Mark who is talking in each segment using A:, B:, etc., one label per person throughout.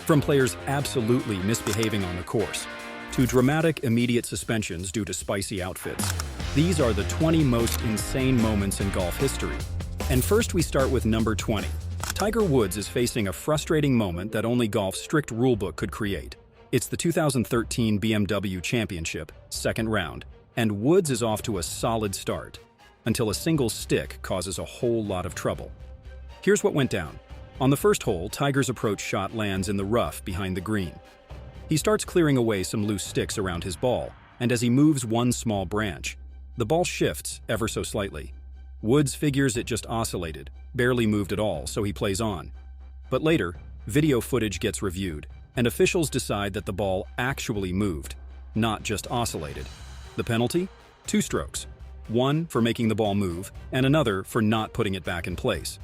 A: From players absolutely misbehaving on the course, to dramatic immediate suspensions due to spicy outfits, these are the 20 most insane moments in golf history. And first we start with number 20. Tiger Woods is facing a frustrating moment that only golf's strict rulebook could create. It's the 2013 BMW Championship, second round, and Woods is off to a solid start, until a single stick causes a whole lot of trouble. Here's what went down. On the first hole, Tiger's approach shot lands in the rough behind the green. He starts clearing away some loose sticks around his ball, and as he moves one small branch, the ball shifts ever so slightly. Woods figures it just oscillated, barely moved at all, so he plays on. But later, video footage gets reviewed, and officials decide that the ball actually moved, not just oscillated. The penalty? 2 strokes. One for making the ball move, and another for not putting it back in place.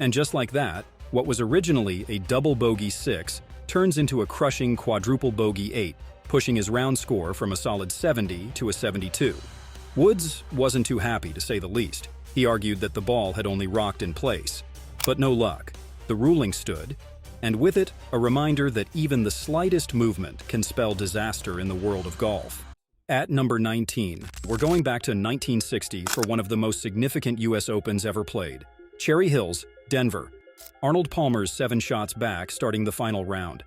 A: And just like that, what was originally a double bogey 6 turns into a crushing quadruple bogey 8, pushing his round score from a solid 70 to a 72. Woods wasn't too happy, to say the least. He argued that the ball had only rocked in place. But no luck. The ruling stood, and with it, a reminder that even the slightest movement can spell disaster in the world of golf. At number 19, we're going back to 1960 for one of the most significant US Opens ever played. Cherry Hills, Denver. Arnold Palmer's 7 shots back starting the final round.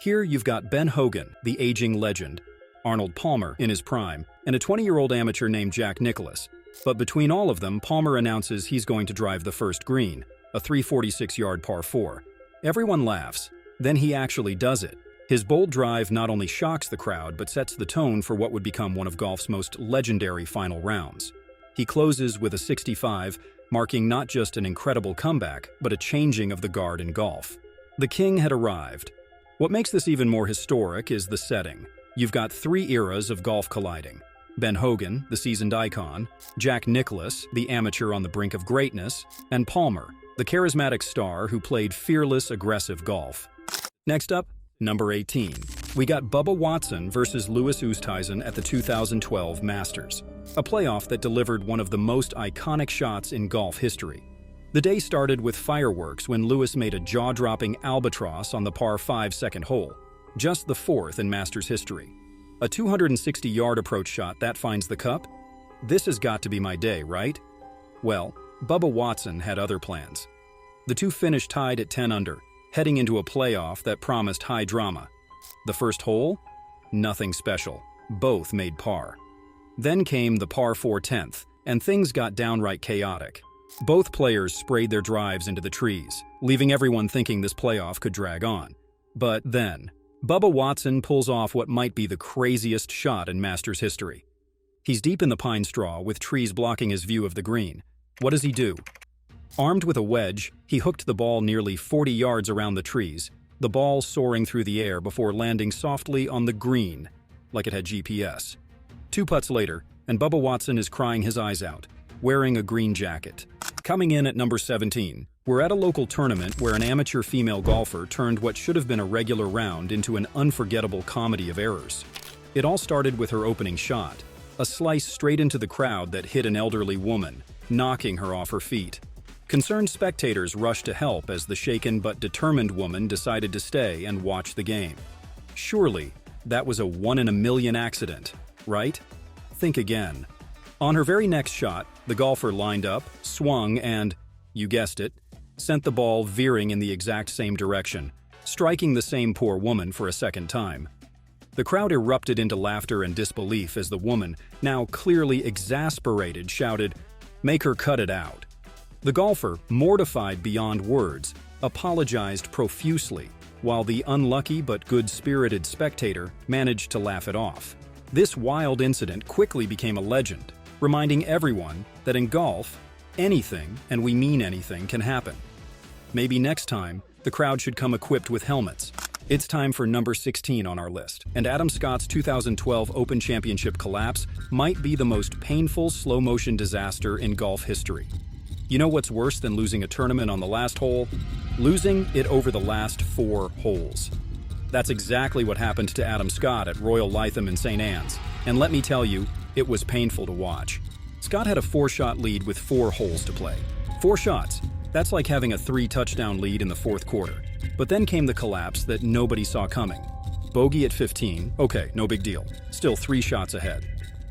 A: Here you've got Ben Hogan, the aging legend, Arnold Palmer in his prime, and a 20-year-old amateur named Jack Nicklaus. But between all of them, Palmer announces he's going to drive the first green, a 346-yard par 4. Everyone laughs. Then he actually does it. His bold drive not only shocks the crowd, but sets the tone for what would become one of golf's most legendary final rounds. He closes with a 65, marking not just an incredible comeback, but a changing of the guard in golf. The king had arrived. What makes this even more historic is the setting. You've got 3 eras of golf colliding. Ben Hogan, the seasoned icon, Jack Nicklaus, the amateur on the brink of greatness, and Palmer, the charismatic star who played fearless, aggressive golf. Next up, number 18. We got Bubba Watson versus Louis Oosthuizen at the 2012 Masters, a playoff that delivered one of the most iconic shots in golf history. The day started with fireworks when Louis made a jaw-dropping albatross on the par 5 second hole, just the 4th in Masters history. A 260-yard approach shot that finds the cup? This has got to be my day, right? Well, Bubba Watson had other plans. The two finished tied at 10 under, heading into a playoff that promised high drama. The first hole? Nothing special. Both made par. Then came the par 4 10th, and things got downright chaotic. Both players sprayed their drives into the trees, leaving everyone thinking this playoff could drag on. But then, Bubba Watson pulls off what might be the craziest shot in Masters history. He's deep in the pine straw with trees blocking his view of the green. What does he do? Armed with a wedge, he hooked the ball nearly 40 yards around the trees, the ball soaring through the air before landing softly on the green, like it had GPS. 2 putts later, and Bubba Watson is crying his eyes out, wearing a green jacket. Coming in at number 17, we're at a local tournament where an amateur female golfer turned what should have been a regular round into an unforgettable comedy of errors. It all started with her opening shot, a slice straight into the crowd that hit an elderly woman, knocking her off her feet. Concerned spectators rushed to help as the shaken but determined woman decided to stay and watch the game. Surely, that was a 1 in a million accident, right? Think again. On her very next shot, the golfer lined up, swung, and, you guessed it, sent the ball veering in the exact same direction, striking the same poor woman for a second time. The crowd erupted into laughter and disbelief as the woman, now clearly exasperated, shouted, "Make her cut it out." The golfer, mortified beyond words, apologized profusely, while the unlucky but good-spirited spectator managed to laugh it off. This wild incident quickly became a legend, reminding everyone that in golf, anything, and we mean anything, can happen. Maybe next time, the crowd should come equipped with helmets. It's time for number 16 on our list, and Adam Scott's 2012 Open Championship collapse might be the most painful slow-motion disaster in golf history. You know what's worse than losing a tournament on the last hole? Losing it over the last 4 holes. That's exactly what happened to Adam Scott at Royal Lytham in St. Anne's, and let me tell you, it was painful to watch. Scott had a 4-shot lead with 4 holes to play. 4 shots. That's like having a 3-touchdown lead in the 4th quarter. But then came the collapse that nobody saw coming. Bogey at 15, okay, no big deal. Still 3 shots ahead.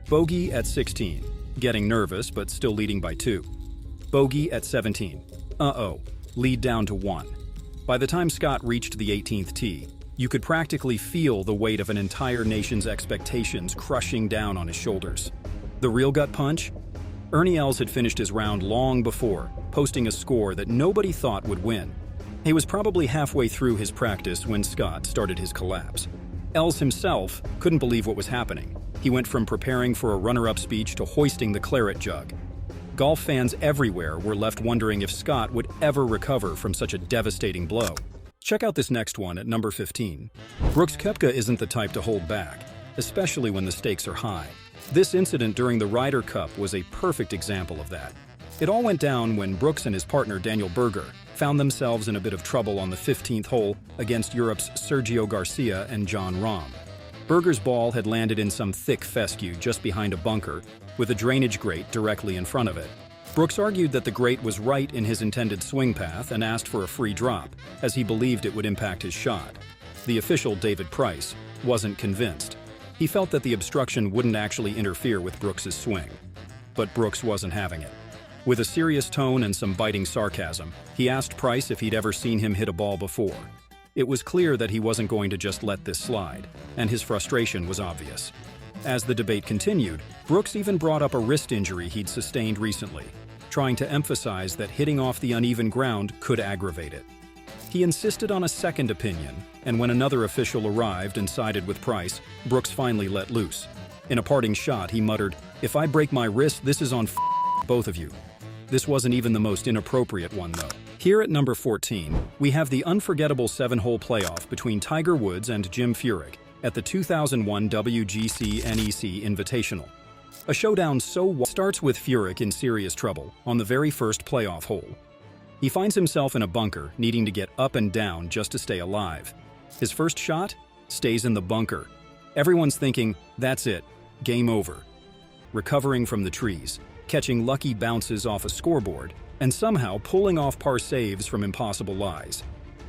A: Bogey at 16, getting nervous but still leading by 2. Bogey at 17, lead down to 1. By the time Scott reached the 18th tee, you could practically feel the weight of an entire nation's expectations crushing down on his shoulders. The real gut punch? Ernie Els had finished his round long before, posting a score that nobody thought would win. He was probably halfway through his practice when Scott started his collapse. Els himself couldn't believe what was happening. He went from preparing for a runner-up speech to hoisting the claret jug. Golf fans everywhere were left wondering if Scott would ever recover from such a devastating blow. Check out this next one at number 15. Brooks Koepka isn't the type to hold back, especially when the stakes are high. This incident during the Ryder Cup was a perfect example of that. It all went down when Brooks and his partner Daniel Berger found themselves in a bit of trouble on the 15th hole against Europe's Sergio Garcia and Jon Rahm. Berger's ball had landed in some thick fescue just behind a bunker, with a drainage grate directly in front of it. Brooks argued that the grate was right in his intended swing path and asked for a free drop, as he believed it would impact his shot. The official, David Price, wasn't convinced. He felt that the obstruction wouldn't actually interfere with Brooks's swing. But Brooks wasn't having it. With a serious tone and some biting sarcasm, he asked Price if he'd ever seen him hit a ball before. It was clear that he wasn't going to just let this slide, and his frustration was obvious. As the debate continued, Brooks even brought up a wrist injury he'd sustained recently, trying to emphasize that hitting off the uneven ground could aggravate it. He insisted on a second opinion, and when another official arrived and sided with Price, Brooks finally let loose. In a parting shot, he muttered, "If I break my wrist, this is on both of you." This wasn't even the most inappropriate one, though. Here at number 14, we have the unforgettable 7-hole playoff between Tiger Woods and Jim Furyk at the 2001 WGC NEC Invitational. A showdown starts with Furyk in serious trouble on the very first playoff hole. He finds himself in a bunker, needing to get up and down just to stay alive. His first shot stays in the bunker. Everyone's thinking, that's it, game over. Recovering from the trees, catching lucky bounces off a scoreboard, and somehow pulling off par saves from impossible lies.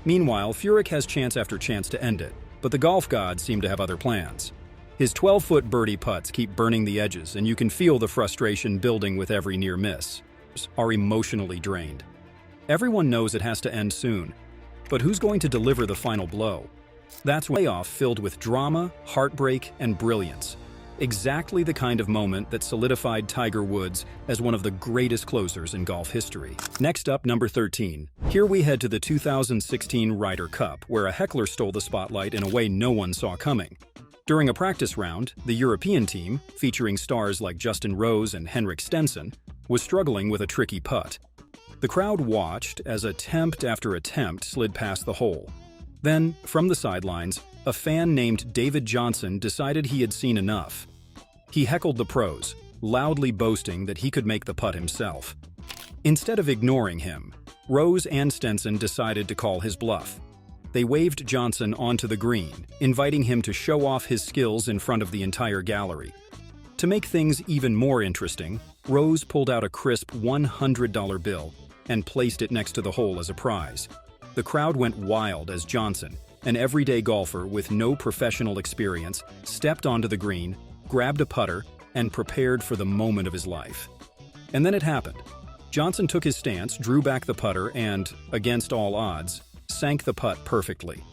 A: Meanwhile, Furyk has chance after chance to end it, but the golf gods seem to have other plans. His 12-foot birdie putts keep burning the edges, and you can feel the frustration building with every near miss. Are emotionally drained. Everyone knows it has to end soon, but who's going to deliver the final blow? That's a playoff filled with drama, heartbreak, and brilliance. Exactly the kind of moment that solidified Tiger Woods as one of the greatest closers in golf history. Next up, number 13. Here we head to the 2016 Ryder Cup, where a heckler stole the spotlight in a way no one saw coming. During a practice round, the European team, featuring stars like Justin Rose and Henrik Stenson, was struggling with a tricky putt. The crowd watched as attempt after attempt slid past the hole. Then, from the sidelines, a fan named David Johnson decided he had seen enough. He heckled the pros, loudly boasting that he could make the putt himself. Instead of ignoring him, Rose and Stenson decided to call his bluff. They waved Johnson onto the green, inviting him to show off his skills in front of the entire gallery. To make things even more interesting, Rose pulled out a crisp $100 bill and placed it next to the hole as a prize. The crowd went wild as Johnson, an everyday golfer with no professional experience, stepped onto the green, grabbed a putter, and prepared for the moment of his life. And then it happened. Johnson took his stance, drew back the putter, and, against all odds, sank the putt perfectly.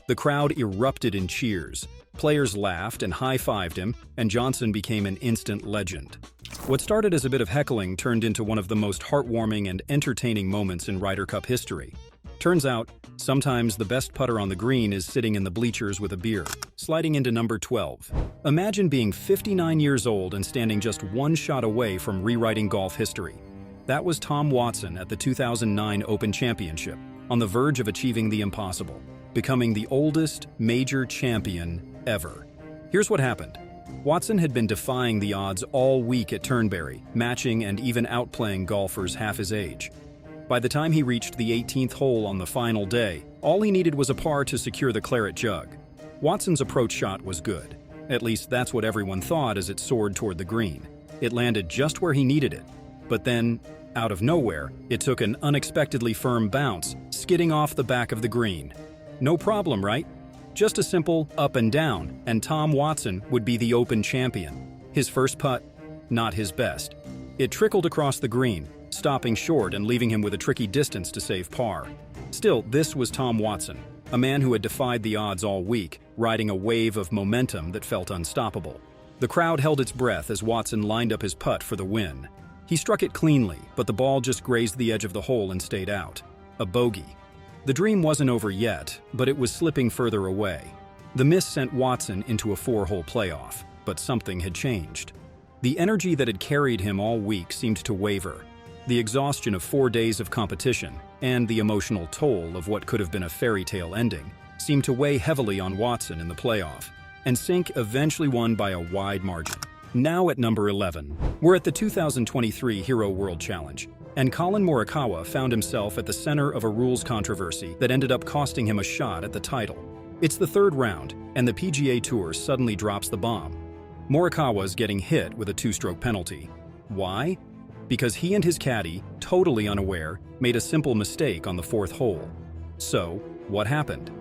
A: The crowd erupted in cheers. Players laughed and high-fived him, and Johnson became an instant legend. What started as a bit of heckling turned into one of the most heartwarming and entertaining moments in Ryder Cup history. Turns out, sometimes the best putter on the green is sitting in the bleachers with a beer. Sliding into number 12. Imagine being 59 years old and standing just one shot away from rewriting golf history. That was Tom Watson at the 2009 Open Championship, on the verge of achieving the impossible, becoming the oldest major champion ever. Here's what happened. Watson had been defying the odds all week at Turnberry, matching and even outplaying golfers half his age. By the time he reached the 18th hole on the final day, all he needed was a par to secure the claret jug. Watson's approach shot was good. At least that's what everyone thought as it soared toward the green. It landed just where he needed it. But then, Out of nowhere, it took an unexpectedly firm bounce, skidding off the back of the green. No problem, right? Just a simple up and down, and Tom Watson would be the Open champion. His first putt, not his best. It trickled across the green, stopping short and leaving him with a tricky distance to save par. Still, this was Tom Watson, a man who had defied the odds all week, riding a wave of momentum that felt unstoppable. The crowd held its breath as Watson lined up his putt for the win. He struck it cleanly, but the ball just grazed the edge of the hole and stayed out. A bogey. The dream wasn't over yet, but it was slipping further away. The miss sent Watson into a 4-hole playoff, but something had changed. The energy that had carried him all week seemed to waver. The exhaustion of 4 days of competition and the emotional toll of what could have been a fairy tale ending seemed to weigh heavily on Watson in the playoff, and Sink eventually won by a wide margin. Now at number 11, we're at the 2023 Hero World Challenge, and Collin Morikawa found himself at the center of a rules controversy that ended up costing him a shot at the title. It's the third round, and the PGA Tour suddenly drops the bomb. Morikawa's getting hit with a 2-stroke penalty. Why? Because he and his caddy, totally unaware, made a simple mistake on the 4th hole. So, what happened?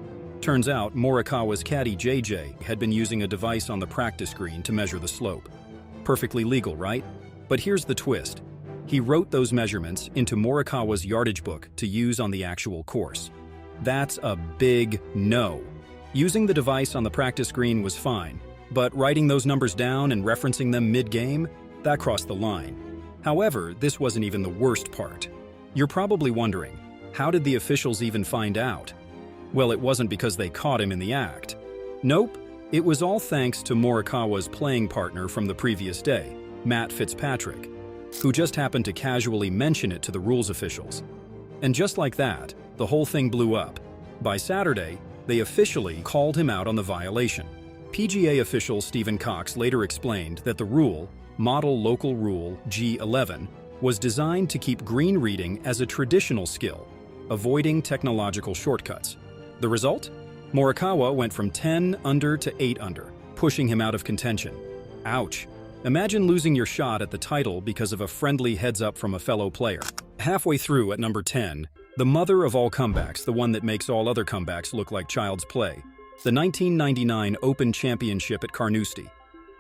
A: Turns out Morikawa's caddy JJ had been using a device on the practice green to measure the slope. Perfectly legal, right? But here's the twist. He wrote those measurements into Morikawa's yardage book to use on the actual course. That's a big no. Using the device on the practice green was fine, but writing those numbers down and referencing them mid-game, that crossed the line. However, this wasn't even the worst part. You're probably wondering, how did the officials even find out? Well, it wasn't because they caught him in the act. Nope, it was all thanks to Morikawa's playing partner from the previous day, Matt Fitzpatrick, who just happened to casually mention it to the rules officials. And just like that, the whole thing blew up. By Saturday, they officially called him out on the violation. PGA official Stephen Cox later explained that the rule, Model Local Rule G11, was designed to keep green reading as a traditional skill, avoiding technological shortcuts. The result? Morikawa went from 10 under to 8 under, pushing him out of contention. Ouch. Imagine losing your shot at the title because of a friendly heads-up from a fellow player. Halfway through at number 10, the mother of all comebacks, the one that makes all other comebacks look like child's play, the 1999 Open Championship at Carnoustie.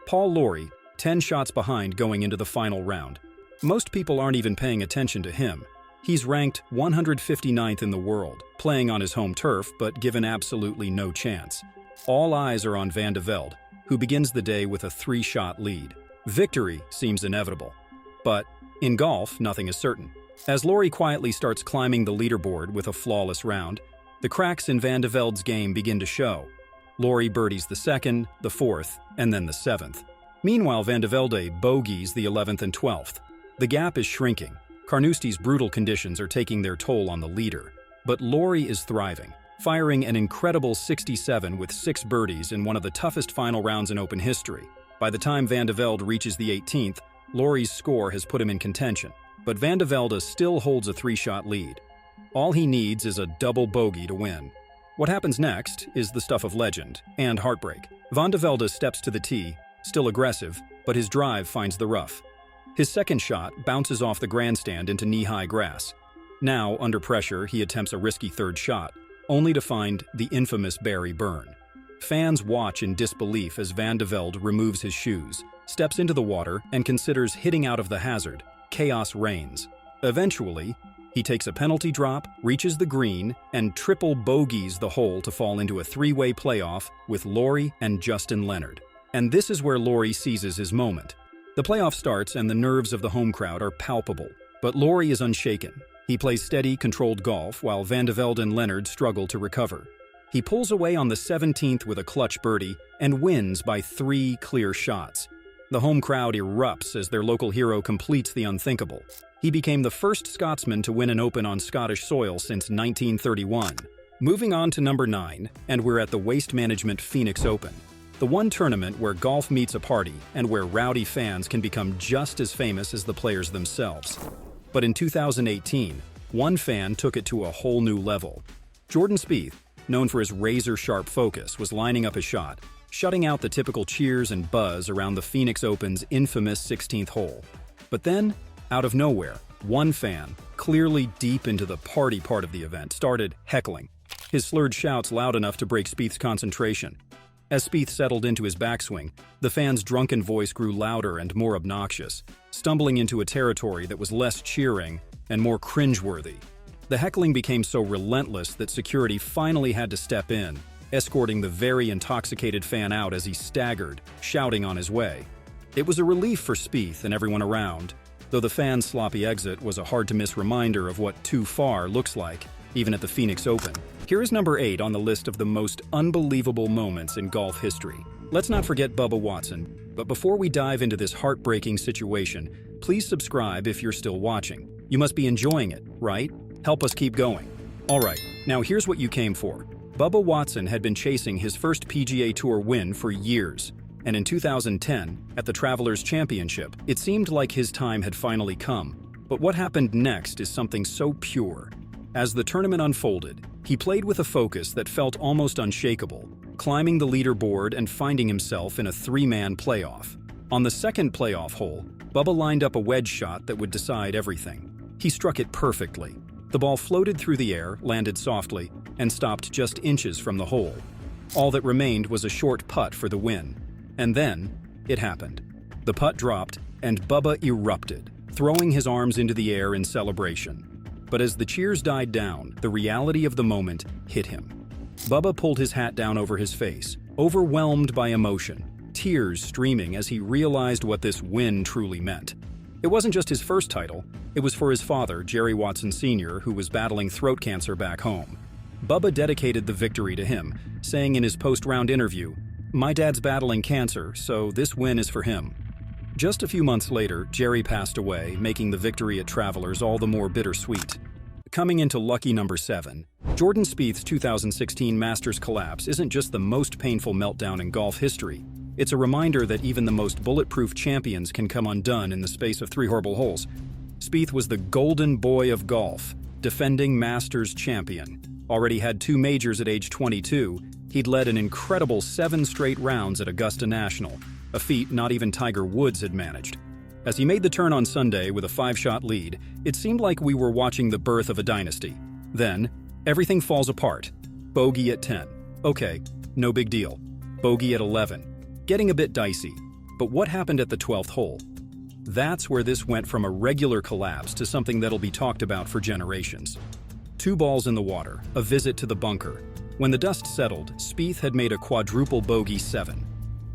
A: Paul Lawrie, 10 shots behind going into the final round. Most people aren't even paying attention to him. He's ranked 159th in the world, playing on his home turf but given absolutely no chance. All eyes are on Van de Velde, who begins the day with a 3-shot lead. Victory seems inevitable. But in golf, nothing is certain. As Lawrie quietly starts climbing the leaderboard with a flawless round, the cracks in Van de Velde's game begin to show. Lawrie birdies the 2nd, the 4th, and then the 7th. Meanwhile, Van de Velde bogeys the 11th and 12th. The gap is shrinking. Carnoustie's brutal conditions are taking their toll on the leader. But Lawrie is thriving, firing an incredible 67 with 6 birdies in one of the toughest final rounds in Open history. By the time Van de Velde reaches the 18th, Laurie's score has put him in contention. But Van de Velde still holds a 3-shot lead. All he needs is a double bogey to win. What happens next is the stuff of legend and heartbreak. Van de Velde steps to the tee, still aggressive, but his drive finds the rough. His second shot bounces off the grandstand into knee-high grass. Now, under pressure, he attempts a risky 3rd shot, only to find the infamous Barry burn. Fans watch in disbelief as Van de Velde removes his shoes, steps into the water, and considers hitting out of the hazard. Chaos reigns. Eventually, he takes a penalty drop, reaches the green, and triple bogeys the hole to fall into a 3-way playoff with Lawrie and Justin Leonard. And this is where Lawrie seizes his moment. The playoff starts and the nerves of the home crowd are palpable, but Lawrie is unshaken. He plays steady, controlled golf while Van de Velde and Leonard struggle to recover. He pulls away on the 17th with a clutch birdie and wins by 3 clear shots. The home crowd erupts as their local hero completes the unthinkable. He became the first Scotsman to win an Open on Scottish soil since 1931. Moving on to number 9, and we're at the Waste Management Phoenix Open. The one tournament where golf meets a party and where rowdy fans can become just as famous as the players themselves. But in 2018, one fan took it to a whole new level. Jordan Spieth, known for his razor-sharp focus, was lining up a shot, shutting out the typical cheers and buzz around the Phoenix Open's infamous 16th hole. But then, out of nowhere, One fan, clearly deep into the party part of the event, started heckling, his slurred shouts loud enough to break Spieth's concentration. As Spieth settled into his backswing, the fan's drunken voice grew louder and more obnoxious, stumbling into a territory that was less cheering and more cringeworthy. The heckling became so relentless that security finally had to step in, escorting the very intoxicated fan out as he staggered, shouting on his way. It was a relief for Spieth and everyone around, though the fan's sloppy exit was a hard-to-miss reminder of what too far looks like, even at the Phoenix Open. Here is number 8 on the list of the most unbelievable moments in golf history. Let's not forget Bubba Watson, but before we dive into this heartbreaking situation, please subscribe if you're still watching. You must be enjoying it, right? Help us keep going. Alright, now here's what you came for. Bubba Watson had been chasing his first PGA Tour win for years, and in 2010, at the Travelers Championship, it seemed like his time had finally come. But what happened next is something so pure. As the tournament unfolded, he played with a focus that felt almost unshakable, climbing the leaderboard and finding himself in a 3-man playoff. On the second playoff hole, Bubba lined up a wedge shot that would decide everything. He struck it perfectly. The ball floated through the air, landed softly, and stopped just inches from the hole. All that remained was a short putt for the win. And then, it happened. The putt dropped, and Bubba erupted, throwing his arms into the air in celebration. But as the cheers died down, the reality of the moment hit him. Bubba pulled his hat down over his face, overwhelmed by emotion, tears streaming as he realized what this win truly meant. It wasn't just his first title, it was for his father, Jerry Watson Sr., who was battling throat cancer back home. Bubba dedicated the victory to him, saying in his post-round interview, "My dad's battling cancer, so this win is for him." Just a few months later, Jerry passed away, making the victory at Travelers all the more bittersweet. Coming into lucky number 7, Jordan Spieth's 2016 Masters collapse isn't just the most painful meltdown in golf history. It's a reminder that even the most bulletproof champions can come undone in the space of 3 horrible holes. Spieth was the golden boy of golf, defending Masters champion. Already had 2 majors at age 22, he'd led an incredible 7 straight rounds at Augusta National, a feat not even Tiger Woods had managed. As he made the turn on Sunday with a 5-shot lead, it seemed like we were watching the birth of a dynasty. Then, everything falls apart. Bogey at 10. Okay, no big deal. Bogey at 11. Getting a bit dicey. But what happened at the 12th hole? That's where this went from a regular collapse to something that'll be talked about for generations. 2 balls in the water, a visit to the bunker. When the dust settled, Spieth had made a quadruple bogey 7.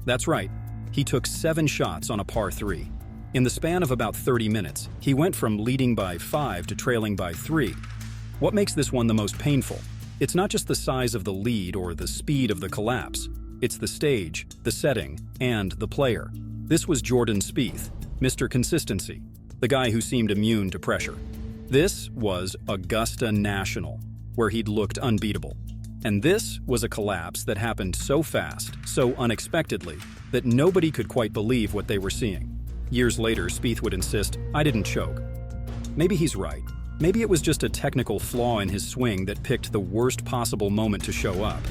A: That's right, he took 7 shots on a par 3. In the span of about 30 minutes, he went from leading by 5 to trailing by 3. What makes this one the most painful? It's not just the size of the lead or the speed of the collapse. It's the stage, the setting, and the player. This was Jordan Spieth, Mr. Consistency, the guy who seemed immune to pressure. This was Augusta National, where he'd looked unbeatable. And this was a collapse that happened so fast, so unexpectedly, that nobody could quite believe what they were seeing. Years later, Spieth would insist, "I didn't choke." Maybe he's right. Maybe it was just a technical flaw in his swing that picked the worst possible moment to show up.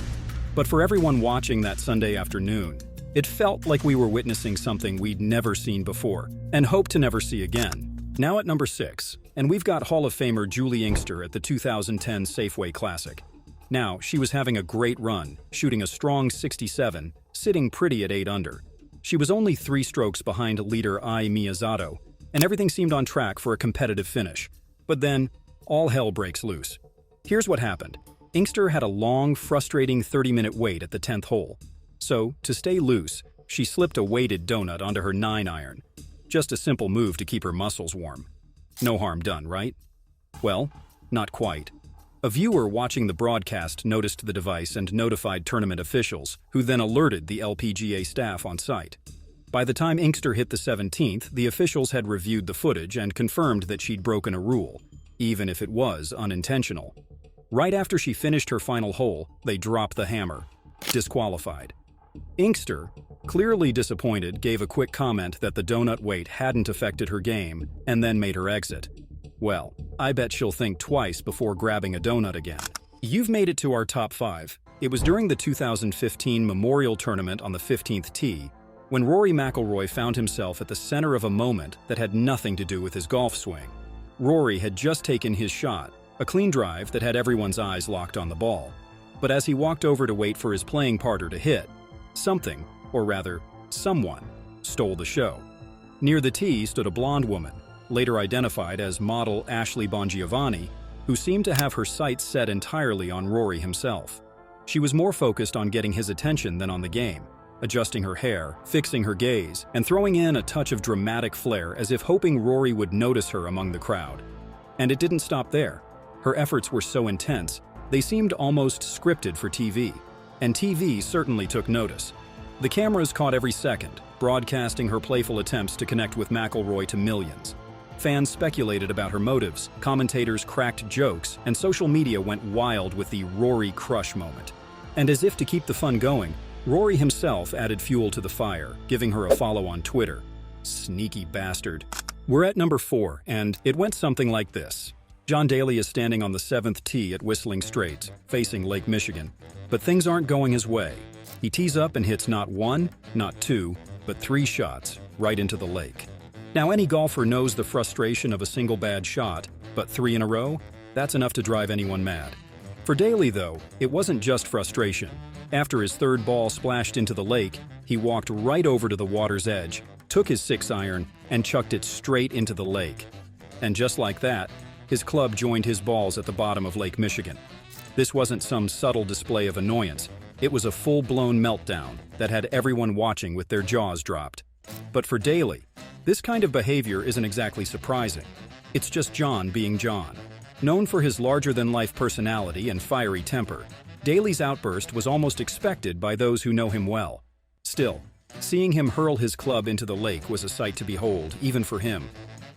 A: But for everyone watching that Sunday afternoon, it felt like we were witnessing something we'd never seen before, and hope to never see again. Now at number 6, and we've got Hall of Famer Julie Inkster at the 2010 Safeway Classic. Now, she was having a great run, shooting a strong 67, sitting pretty at 8 under. She was only 3 strokes behind leader Ai Miyazato, and everything seemed on track for a competitive finish. But then, all hell breaks loose. Here's what happened. Inkster had a long, frustrating 30-minute wait at the 10th hole. So, to stay loose, she slipped a weighted donut onto her 9-iron. Just a simple move to keep her muscles warm. No harm done, right? Well, not quite. A viewer watching the broadcast noticed the device and notified tournament officials, who then alerted the LPGA staff on site. By the time Inkster hit the 17th, the officials had reviewed the footage and confirmed that she'd broken a rule, even if it was unintentional. Right after she finished her final hole, they dropped the hammer. Disqualified. Inkster, clearly disappointed, gave a quick comment that the donut weight hadn't affected her game, and then made her exit. Well, I bet she'll think twice before grabbing a donut again. You've made it to our top 5. It was during the 2015 Memorial Tournament on the 15th tee, when Rory McIlroy found himself at the center of a moment that had nothing to do with his golf swing. Rory had just taken his shot, a clean drive that had everyone's eyes locked on the ball. But as he walked over to wait for his playing partner to hit, something, or rather, someone, stole the show. Near the tee stood a blonde woman, later identified as model Ashley Bongiovanni, who seemed to have her sights set entirely on Rory himself. She was more focused on getting his attention than on the game, adjusting her hair, fixing her gaze, and throwing in a touch of dramatic flair as if hoping Rory would notice her among the crowd. And it didn't stop there. Her efforts were so intense, they seemed almost scripted for TV. And TV certainly took notice. The cameras caught every second, broadcasting her playful attempts to connect with McIlroy to millions. Fans speculated about her motives, commentators cracked jokes, and social media went wild with the Rory crush moment. And as if to keep the fun going, Rory himself added fuel to the fire, giving her a follow on Twitter. Sneaky bastard. We're at number 4, and it went something like this. John Daly is standing on the 7th tee at Whistling Straits, facing Lake Michigan. But things aren't going his way. He tees up and hits not 1, not 2, but 3 shots right into the lake. Now, any golfer knows the frustration of a single bad shot, but 3 in a row? That's enough to drive anyone mad. For Daly, though, it wasn't just frustration. After his 3rd ball splashed into the lake, he walked right over to the water's edge, took his 6-iron, and chucked it straight into the lake. And just like that, his club joined his balls at the bottom of Lake Michigan. This wasn't some subtle display of annoyance. It was a full-blown meltdown that had everyone watching with their jaws dropped. But for Daly, this kind of behavior isn't exactly surprising. It's just John being John. Known for his larger-than-life personality and fiery temper, Daly's outburst was almost expected by those who know him well. Still, seeing him hurl his club into the lake was a sight to behold, even for him.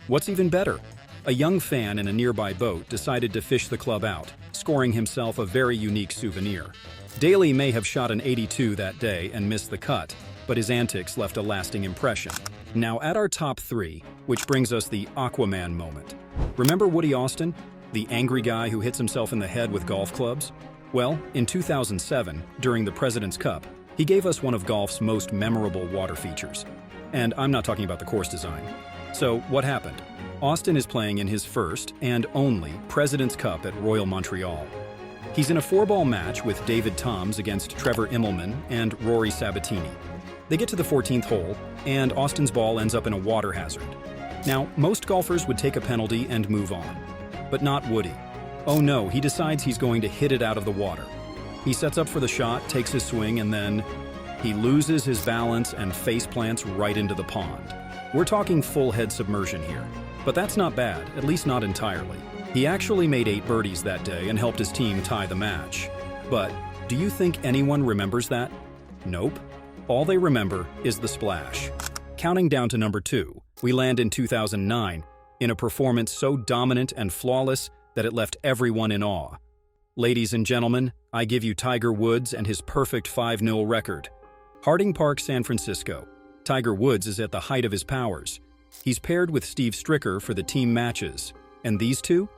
A: What's even better? A young fan in a nearby boat decided to fish the club out, scoring himself a very unique souvenir. Daly may have shot an 82 that day and missed the cut, but his antics left a lasting impression. Now at our top 3, which brings us the Aquaman moment. Remember Woody Austin, the angry guy who hits himself in the head with golf clubs? Well, in 2007, during the President's Cup, he gave us one of golf's most memorable water features. And I'm not talking about the course design. So what happened? Austin is playing in his first and only President's Cup at Royal Montreal. He's in a 4-ball match with David Toms against Trevor Immelman and Rory Sabatini. They get to the 14th hole, and Austin's ball ends up in a water hazard. Now, most golfers would take a penalty and move on, but not Woody. Oh no, he decides he's going to hit it out of the water. He sets up for the shot, takes his swing, and then he loses his balance and face plants right into the pond. We're talking full head submersion here. But that's not bad, at least not entirely. He actually made 8 birdies that day and helped his team tie the match. But do you think anyone remembers that? Nope. All they remember is the splash. Counting down to number 2, we land in 2009 in a performance so dominant and flawless that it left everyone in awe. Ladies and gentlemen, I give you Tiger Woods and his perfect 5-0 record. Harding Park, San Francisco. Tiger Woods is at the height of his powers. He's paired with Steve Stricker for the team matches. And these two?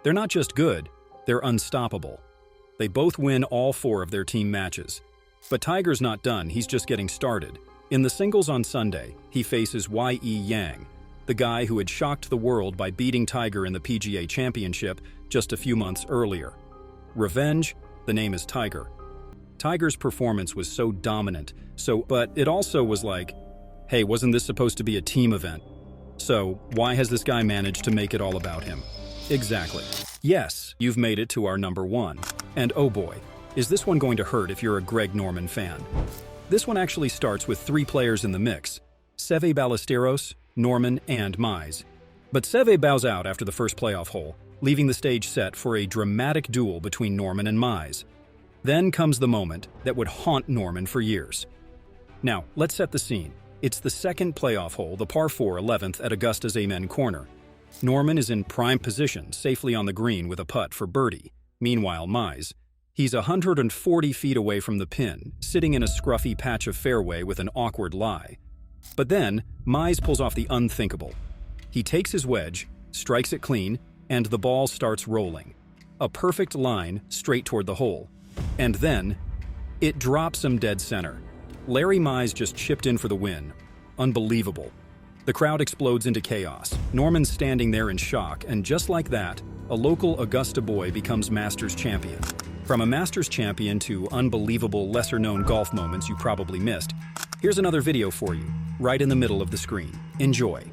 A: They're not just good, they're unstoppable. They both win all 4 of their team matches. But Tiger's not done, he's just getting started. In the singles on Sunday, he faces Yi Yang, the guy who had shocked the world by beating Tiger in the PGA Championship just a few months earlier. Revenge, the name is Tiger. Tiger's performance was so dominant, but it also was like, hey, wasn't this supposed to be a team event? So, why has this guy managed to make it all about him? Exactly. Yes, you've made it to our number 1. And oh boy, is this one going to hurt if you're a Greg Norman fan. This one actually starts with 3 players in the mix: Seve Ballesteros, Norman, and Mize. But Seve bows out after the first playoff hole, leaving the stage set for a dramatic duel between Norman and Mize. Then comes the moment that would haunt Norman for years. Now, let's set the scene. It's the second playoff hole, the par 4 11th at Augusta's Amen Corner. Norman is in prime position, safely on the green with a putt for birdie. Meanwhile, Mize, he's 140 feet away from the pin, sitting in a scruffy patch of fairway with an awkward lie. But then, Mize pulls off the unthinkable. He takes his wedge, strikes it clean, and the ball starts rolling. A perfect line straight toward the hole. And then, it drops him dead center. Larry Mize just chipped in for the win. Unbelievable. The crowd explodes into chaos. Norman's standing there in shock, and just like that, a local Augusta boy becomes Masters champion. From a Masters champion to unbelievable lesser-known golf moments you probably missed, here's another video for you, right in the middle of the screen. Enjoy.